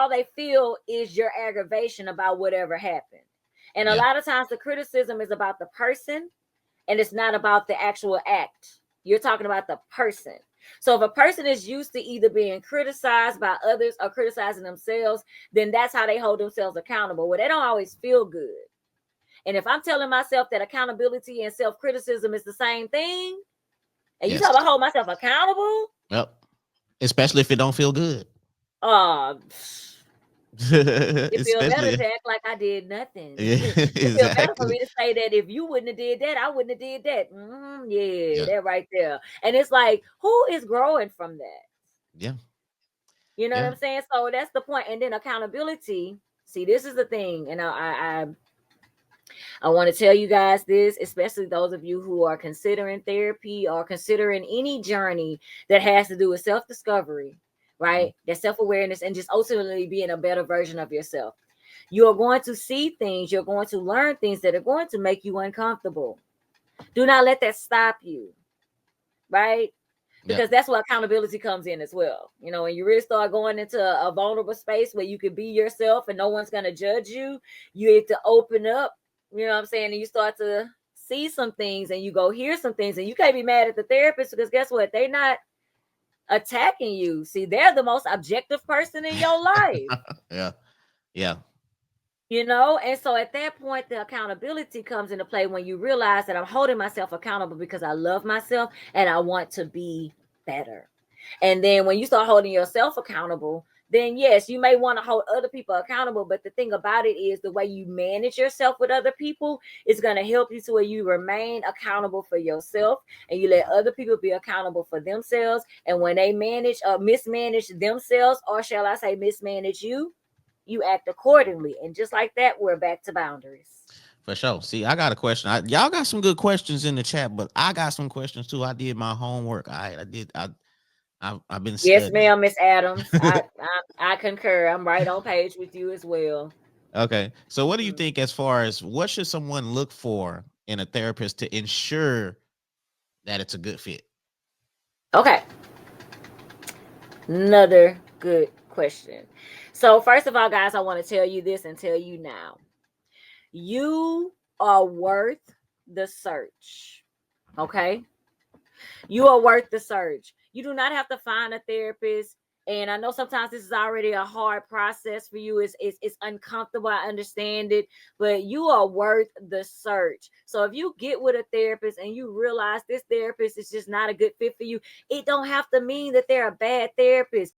all they feel is your aggravation about whatever happened. And a Yeah. lot of times the criticism is about the person and it's not about the actual act. You're talking about the person. So if a person is used to either being criticized by others or criticizing themselves, then that's how they hold themselves accountable. Well, they don't always feel good. And if I'm telling myself that accountability and self-criticism is the same thing, and you talk Yes. about hold myself accountable, Yep. Especially if it don't feel good. uh it feel better Especially to act like I did nothing. yeah, It feel better for exactly. me to say that if you wouldn't have did that, I wouldn't have did that. Yeah, Yeah. that right there. And it's like, who is growing from that? Yeah. You know what Yeah. I'm saying? So that's the point. And then accountability. See, this is the thing, and I want to tell you guys this, especially those of you who are considering therapy or considering any journey that has to do with self discovery, Mhm. right? That self awareness and just ultimately being a better version of yourself. You are going to see things, you're going to learn things that are going to make you uncomfortable. Do not let that stop you, right? Yep. Because that's where accountability comes in as well. You know, when you really start going into a vulnerable space where you can be yourself and no one's going to judge you, you have to open up, you know what I'm saying? And you start to see some things and you go hear some things and you can't be mad at the therapist because guess what? They're not attacking you. See, they're the most objective person in your life. Yeah. Yeah. You know, and so at that point, the accountability comes into play when you realize that I'm holding myself accountable because I love myself and I want to be better. And then when you start holding yourself accountable, then yes, you may want to hold other people accountable. But the thing about it is the way you manage yourself with other people is going to help you to where you remain accountable for yourself and you let other people be accountable for themselves. And when they manage or mismanage themselves, or shall I say, mismanage you, you act accordingly. And just like that, we're back to boundaries. For sure. See, I got a question. Y'all got some good questions in the chat, but I got some questions too. I did my homework. I did. I've been Yes, studying. ma'am, Miss Adams. I concur. I'm right on page with you as well. Okay. So, what do you Mm. think as far as what should someone look for in a therapist to ensure that it's a good fit? Okay, another good question. So, first of all, guys, I want to tell you this and tell you now. You are worth the search. Okay? You are worth the search. You do not have to find a therapist. And I know sometimes this is already a hard process for you. It's uncomfortable. I understand it, but you are worth the search. So if you get with a therapist and you realize this therapist is just not a good fit for you, it don't have to mean that they're a bad therapist.